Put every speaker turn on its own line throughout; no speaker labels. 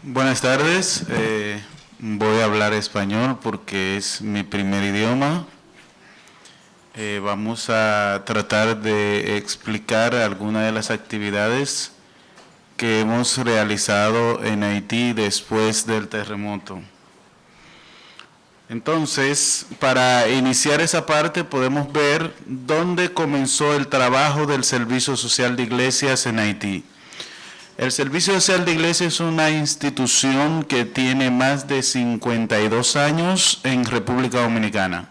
Buenas tardes, voy a hablar español porque es mi primer idioma. Vamos a tratar de explicar algunas de las actividades que hemos realizado en Haití después del terremoto. Entonces, para iniciar esa parte podemos ver dónde comenzó el trabajo del Servicio Social de Iglesias en Haití. El Servicio Social de Iglesias es una institución que tiene más de 52 años en República Dominicana,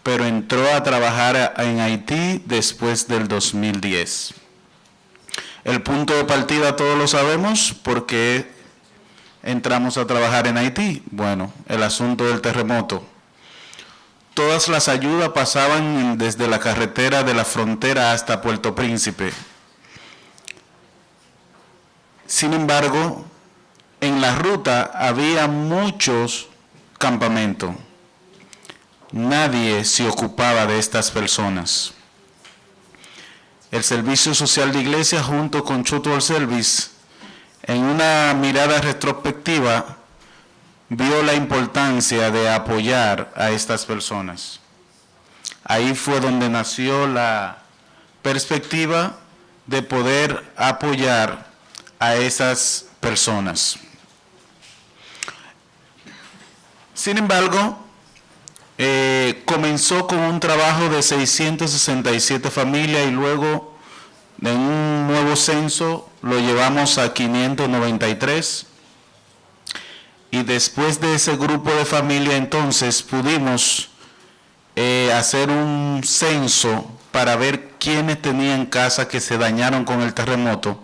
pero entró a trabajar en Haití después del 2010. El punto de partida todos lo sabemos, porque entramos a trabajar en Haití. Bueno, el asunto del terremoto. Todas las ayudas pasaban desde la carretera de la frontera hasta Puerto Príncipe. Sin embargo, en la ruta había muchos campamentos. Nadie se ocupaba de estas personas. El Servicio Social de Iglesia junto con Church World Service, en una mirada retrospectiva, vio la importancia de apoyar a estas personas. Ahí fue donde nació la perspectiva de poder apoyar a esas personas. Sin embargo, comenzó con un trabajo de 667 familias y luego de un nuevo censo lo llevamos a 593. Y después de ese grupo de familia entonces pudimos hacer un censo para ver quiénes tenían casas que se dañaron con el terremoto,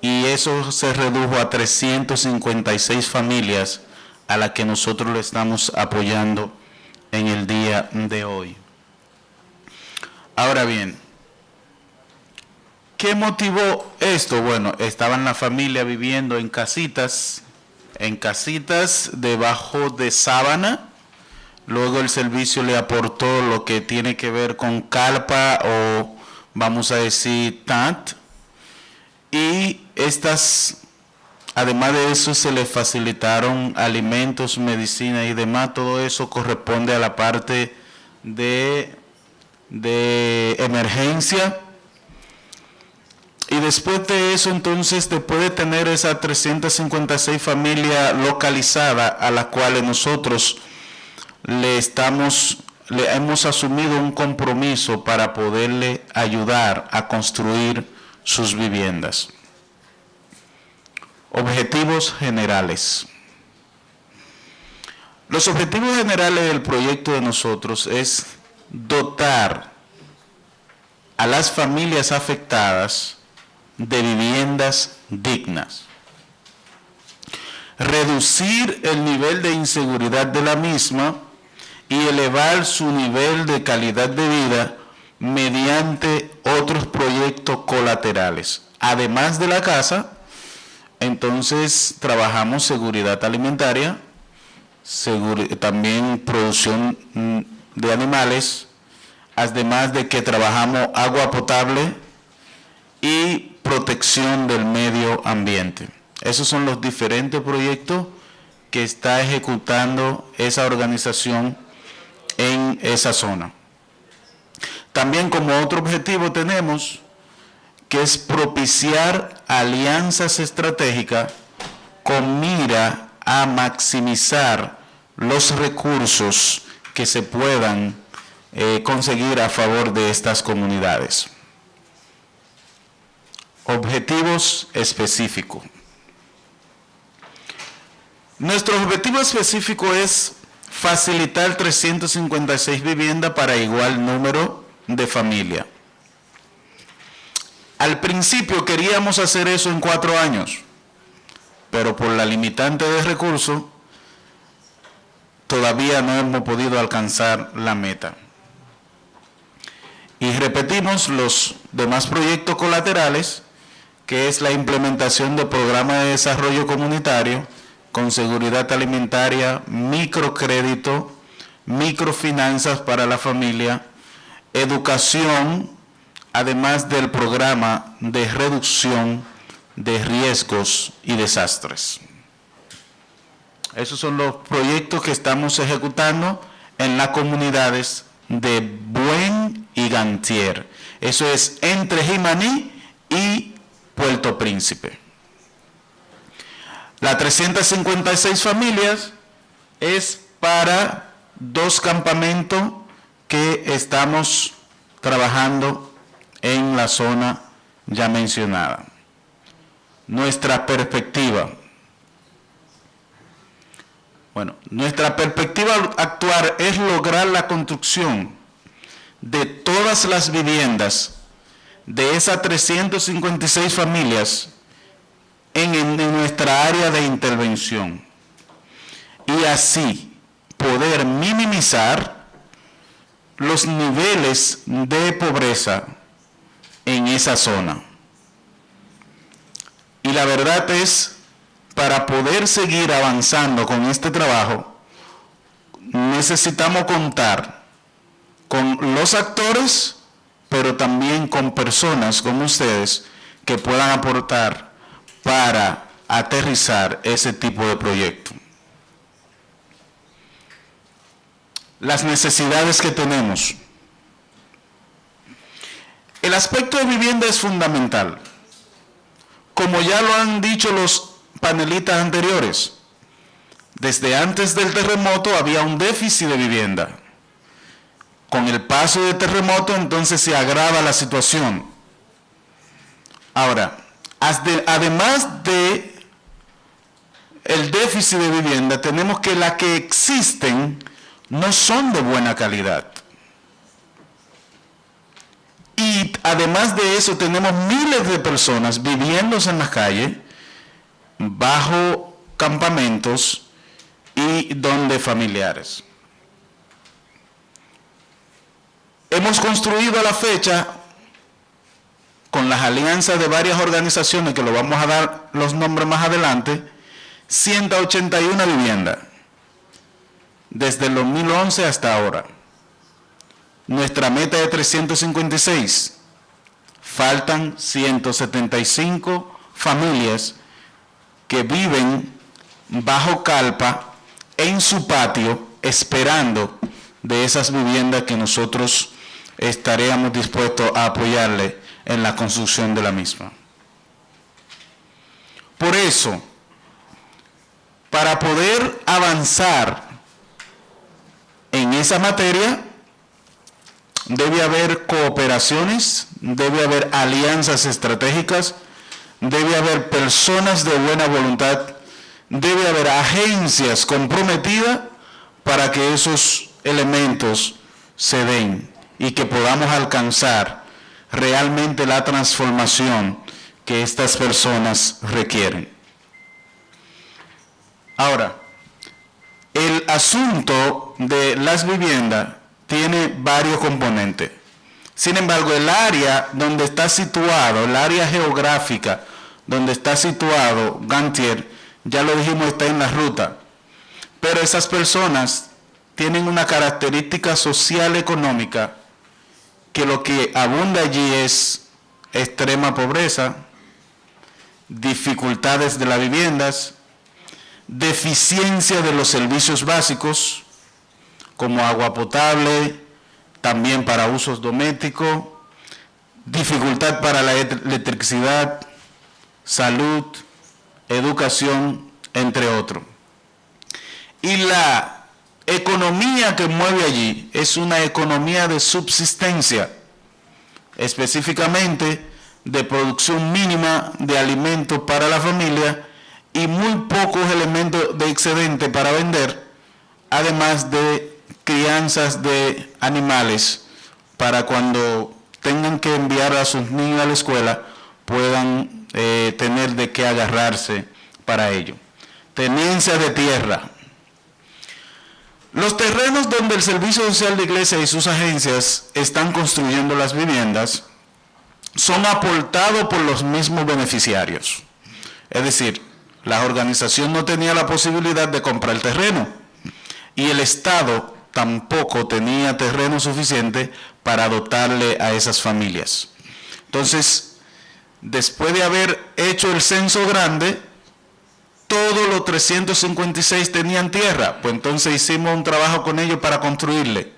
y eso se redujo a 356 familias a las que nosotros le estamos apoyando en el día de hoy. Ahora bien, ¿qué motivó esto? Bueno, estaban la familia viviendo en casitas debajo de sábana. Luego el servicio le aportó lo que tiene que ver con carpa o vamos a decir tent. Y además de eso, se les facilitaron alimentos, medicina y demás. Todo eso corresponde a la parte de emergencia. Y después de eso, entonces, después de tener esas 356 familias localizadas a las cuales nosotros le hemos asumido un compromiso para poderle ayudar a construir sus viviendas. Objetivos generales. Los objetivos generales del proyecto de nosotros es dotar a las familias afectadas de viviendas dignas, reducir el nivel de inseguridad de la misma y elevar su nivel de calidad de vida mediante otros proyectos colaterales. Además de la casa, entonces trabajamos seguridad alimentaria, también producción de animales, además de que trabajamos agua potable y protección del medio ambiente. Esos son los diferentes proyectos que está ejecutando esa organización en esa zona. También como otro objetivo tenemos que es propiciar alianzas estratégicas con mira a maximizar los recursos que se puedan conseguir a favor de estas comunidades. Objetivos específicos. Nuestro objetivo específico es facilitar 356 viviendas para igual número de familias. Al principio queríamos hacer eso en 4 años, pero por la limitante de recursos todavía no hemos podido alcanzar la meta. Y repetimos los demás proyectos colaterales, que es la implementación de programas de desarrollo comunitario con seguridad alimentaria, microcrédito, microfinanzas para la familia, educación, además del programa de reducción de riesgos y desastres. Esos son los proyectos que estamos ejecutando en las comunidades de Buen y Gantier. Eso es entre Jimaní y Puerto Príncipe. Las 356 familias es para 2 campamentos que estamos trabajando en la zona ya mencionada. Nuestra perspectiva. Bueno, nuestra perspectiva actual es lograr la construcción de todas las viviendas de esas 356 familias en nuestra área de intervención y así poder minimizar los niveles de pobreza en esa zona. Y la verdad es, para poder seguir avanzando con este trabajo, necesitamos contar con los actores, pero también con personas como ustedes que puedan aportar para aterrizar ese tipo de proyecto. Las necesidades que tenemos. El aspecto de vivienda es fundamental. Como ya lo han dicho los panelistas anteriores, desde antes del terremoto había un déficit de vivienda. Con el paso del terremoto entonces se agrava la situación. Ahora, además de el déficit de vivienda, tenemos que las que existen no son de buena calidad. Y además de eso tenemos miles de personas viviendo en las calles, bajo campamentos y donde familiares. Hemos construido a la fecha, con las alianzas de varias organizaciones, que lo vamos a dar los nombres más adelante, 181 viviendas, desde el 2011 hasta ahora. Nuestra meta es 356. Faltan 175 familias que viven bajo carpa en su patio, esperando de esas viviendas que nosotros estaríamos dispuestos a apoyarle en la construcción de la misma. Por eso, para poder avanzar en esa materia, debe haber cooperaciones, debe haber alianzas estratégicas, debe haber personas de buena voluntad, debe haber agencias comprometidas para que esos elementos se den y que podamos alcanzar realmente la transformación que estas personas requieren. Ahora, el asunto de las viviendas tiene varios componentes. Sin embargo, el área donde está situado, el área geográfica donde está situado Gantier, ya lo dijimos, está en la ruta. Pero esas personas tienen una característica social económica que lo que abunda allí es extrema pobreza, dificultades de las viviendas, deficiencia de los servicios básicos, como agua potable, también para usos domésticos, dificultad para la electricidad, salud, educación, entre otros. Y la economía que mueve allí es una economía de subsistencia, específicamente de producción mínima de alimentos para la familia y muy pocos elementos de excedente para vender, además de crianzas de animales para cuando tengan que enviar a sus niños a la escuela puedan tener de qué agarrarse para ello. Tenencia de tierra. Los terrenos donde el Servicio Social de Iglesia y sus agencias están construyendo las viviendas son aportados por los mismos beneficiarios. Es decir, la organización no tenía la posibilidad de comprar el terreno y el Estado tampoco tenía terreno suficiente para dotarle a esas familias. Entonces, después de haber hecho el censo grande, todos los 356 tenían tierra, pues entonces hicimos un trabajo con ellos para construirle.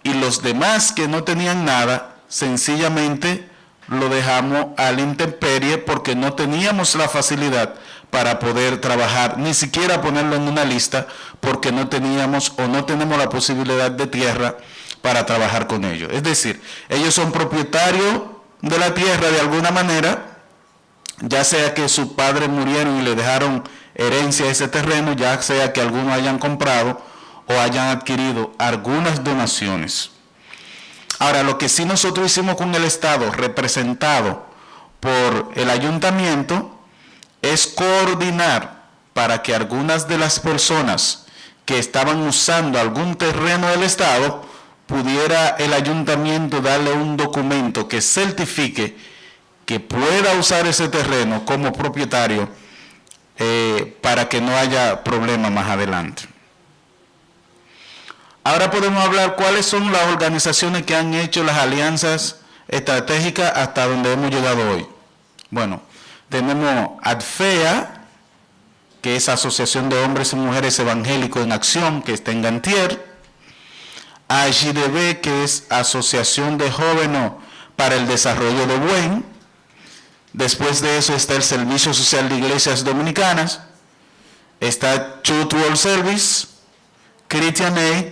Y los demás que no tenían nada, sencillamente lo dejamos a la intemperie porque no teníamos la facilidad para poder trabajar, ni siquiera ponerlo en una lista, porque no teníamos o no tenemos la posibilidad de tierra para trabajar con ellos. Es decir, ellos son propietarios de la tierra de alguna manera, ya sea que sus padres murieron y le dejaron herencia a ese terreno, ya sea que algunos hayan comprado o hayan adquirido algunas donaciones. Ahora, lo que sí nosotros hicimos con el Estado, representado por el ayuntamiento, es coordinar para que algunas de las personas que estaban usando algún terreno del Estado, pudiera el ayuntamiento darle un documento que certifique que pueda usar ese terreno como propietario para que no haya problema más adelante. Ahora podemos hablar cuáles son las organizaciones que han hecho las alianzas estratégicas hasta donde hemos llegado hoy. Bueno, tenemos ADFEA, que es Asociación de Hombres y Mujeres Evangélicos en Acción, que está en Gantier. AJDB, que es Asociación de Jóvenes para el Desarrollo de Buen. Después de eso está el Servicio Social de Iglesias Dominicanas. Está Truth World Service, Christian Aid,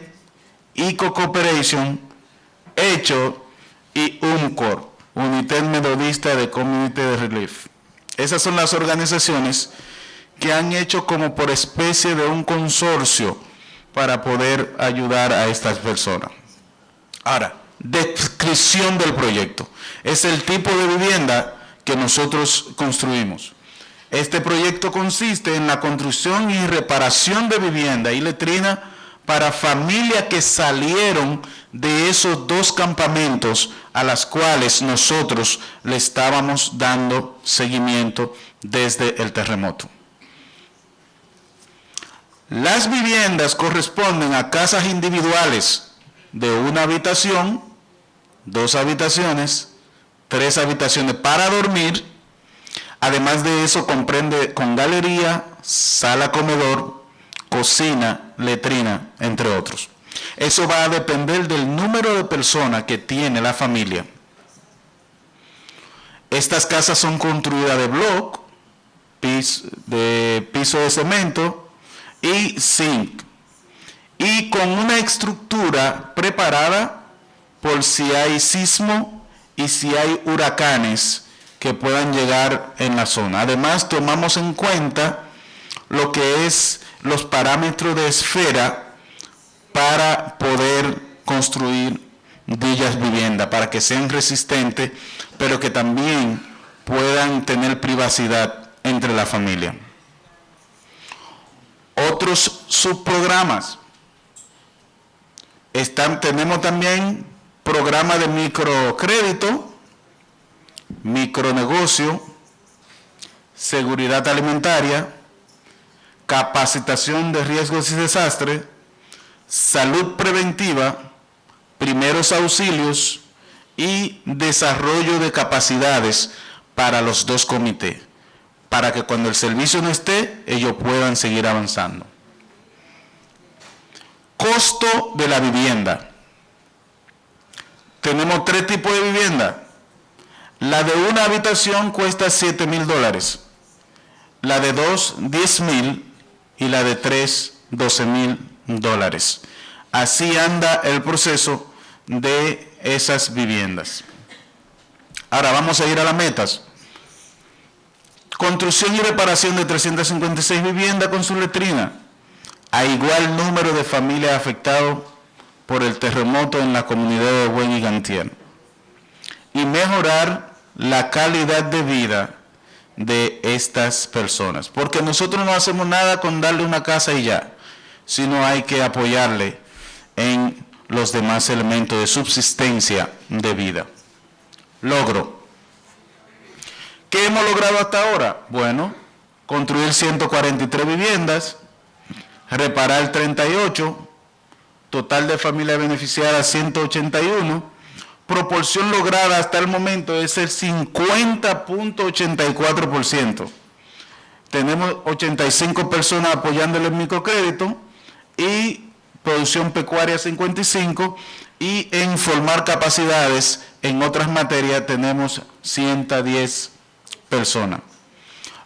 ICO Cooperation, HECHO y UMCOR, Unité Metodista de Community Relief. Esas son las organizaciones que han hecho como por especie de un consorcio para poder ayudar a estas personas. Ahora, descripción del proyecto. Es el tipo de vivienda que nosotros construimos. Este proyecto consiste en la construcción y reparación de vivienda y letrina para familias que salieron de esos dos campamentos a las cuales nosotros le estábamos dando seguimiento desde el terremoto. Las viviendas corresponden a casas individuales de una habitación, 2 habitaciones, 3 habitaciones para dormir. Además de eso comprende con galería, sala comedor, cocina, letrina, entre otros. Eso va a depender del número de personas que tiene la familia. Estas casas son construidas de bloc, de piso de cemento y zinc, y con una estructura preparada por si hay sismo y si hay huracanes que puedan llegar en la zona. Además, tomamos en cuenta lo que es los parámetros de esfera para poder construir dichas viviendas, para que sean resistentes, pero que también puedan tener privacidad entre la familia. Otros subprogramas. Tenemos también programa de microcrédito, micronegocio, seguridad alimentaria, capacitación de riesgos y desastres, salud preventiva, primeros auxilios y desarrollo de capacidades para los 2 comités, para que cuando el servicio no esté, ellos puedan seguir avanzando. Costo de la vivienda. Tenemos 3 tipos de vivienda. La de una habitación cuesta $7,000, la de 2, $10,000 y la de 3, $12,000. Así anda el proceso de esas viviendas. Ahora vamos a ir a las metas. Construcción y reparación de 356 viviendas con su letrina, a igual número de familias afectadas por el terremoto en la comunidad de Buen y Gantier. Y mejorar la calidad de vida de estas personas. Porque nosotros no hacemos nada con darle una casa y ya, sino hay que apoyarle en los demás elementos de subsistencia de vida. Logro. ¿Qué hemos logrado hasta ahora? Bueno, construir 143 viviendas, reparar 38, total de familias beneficiadas 181, proporción lograda hasta el momento es el 50.84%. tenemos 85 personas apoyándole el microcrédito y producción pecuaria 55, y en formar capacidades en otras materias tenemos 110 personas.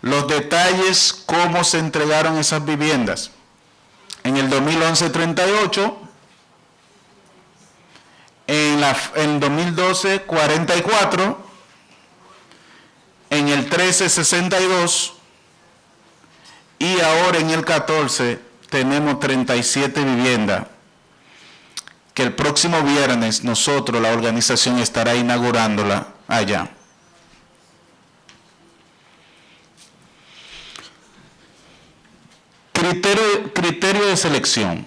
Los detalles, cómo se entregaron esas viviendas. En el 2011, 38, en 2012, 44, en el 13, 62, y ahora en el 14 tenemos 37 viviendas, que el próximo viernes nosotros, la organización, estará inaugurándola allá. Criterio de selección.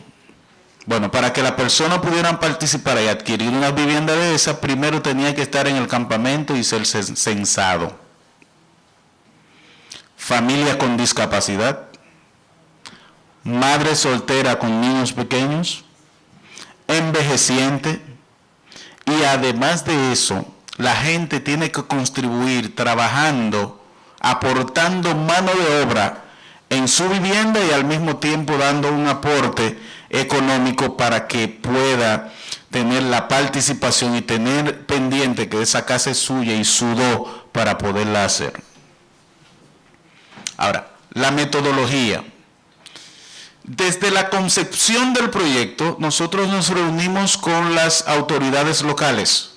Bueno, para que las personas pudieran participar y adquirir una vivienda de esa, primero tenía que estar en el campamento y ser censado. Familia con discapacidad, madre soltera con niños pequeños, envejeciente, y además de eso, la gente tiene que contribuir trabajando, aportando mano de obra en su vivienda y al mismo tiempo dando un aporte económico para que pueda tener la participación y tener pendiente que esa casa es suya y sudó para poderla hacer. Ahora, la metodología. Desde la concepción del proyecto, nosotros nos reunimos con las autoridades locales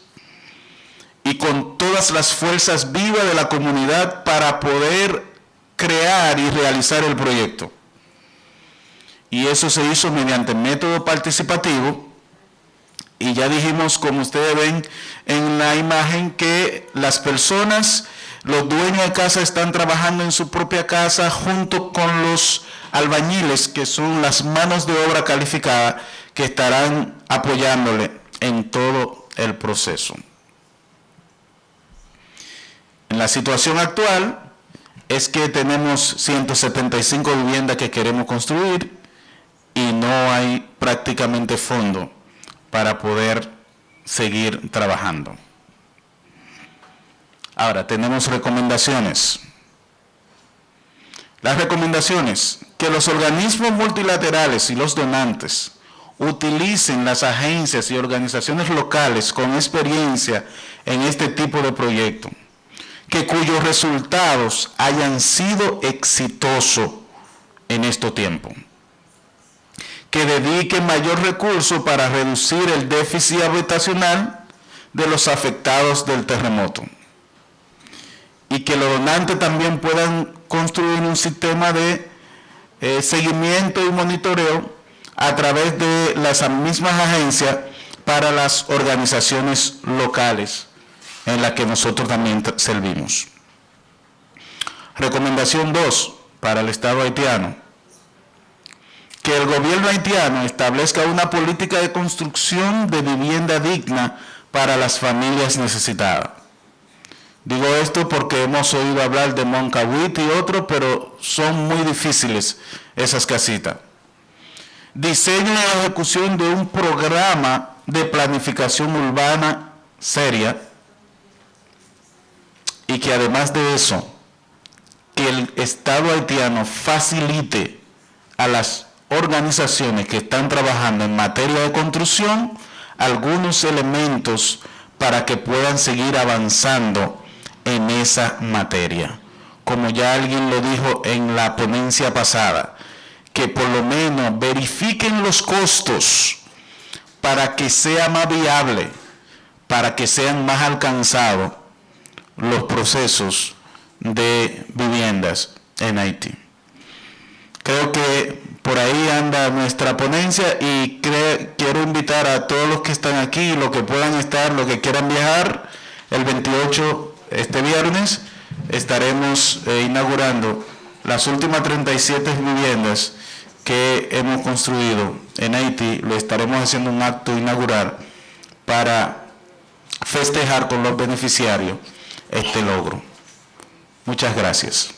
y con todas las fuerzas vivas de la comunidad para poder crear y realizar el proyecto. Y eso se hizo mediante método participativo, y ya dijimos, como ustedes ven en la imagen, que las personas, los dueños de casa, están trabajando en su propia casa junto con los albañiles, que son las manos de obra calificada, que estarán apoyándole en todo el proceso. En la situación actual es que tenemos 175 viviendas que queremos construir y no hay prácticamente fondo para poder seguir trabajando. Ahora, tenemos recomendaciones. Las recomendaciones: que los organismos multilaterales y los donantes utilicen las agencias y organizaciones locales con experiencia en este tipo de proyectos, que cuyos resultados hayan sido exitosos en este tiempo, que dediquen mayor recurso para reducir el déficit habitacional de los afectados del terremoto, y que los donantes también puedan construir un sistema de seguimiento y monitoreo a través de las mismas agencias para las organizaciones locales en las que nosotros también servimos. Recomendación 2 para el Estado haitiano: que el gobierno haitiano establezca una política de construcción de vivienda digna para las familias necesitadas. Digo esto porque hemos oído hablar de Moncahuit y otros, pero son muy difíciles esas casitas. Diseño y ejecución de un programa de planificación urbana seria, y que además de eso, que el Estado haitiano facilite a las organizaciones que están trabajando en materia de construcción algunos elementos para que puedan seguir avanzando en esa materia. Como ya alguien lo dijo en la ponencia pasada, que por lo menos verifiquen los costos para que sea más viable, para que sean más alcanzados los procesos de viviendas en Haití. Creo que por ahí anda nuestra ponencia, y quiero invitar a todos los que están aquí, los que puedan estar, los que quieran viajar, el 28, este viernes, estaremos inaugurando las últimas 37 viviendas que hemos construido en Haití. Lo estaremos haciendo un acto inaugural para festejar con los beneficiarios este logro. Muchas gracias.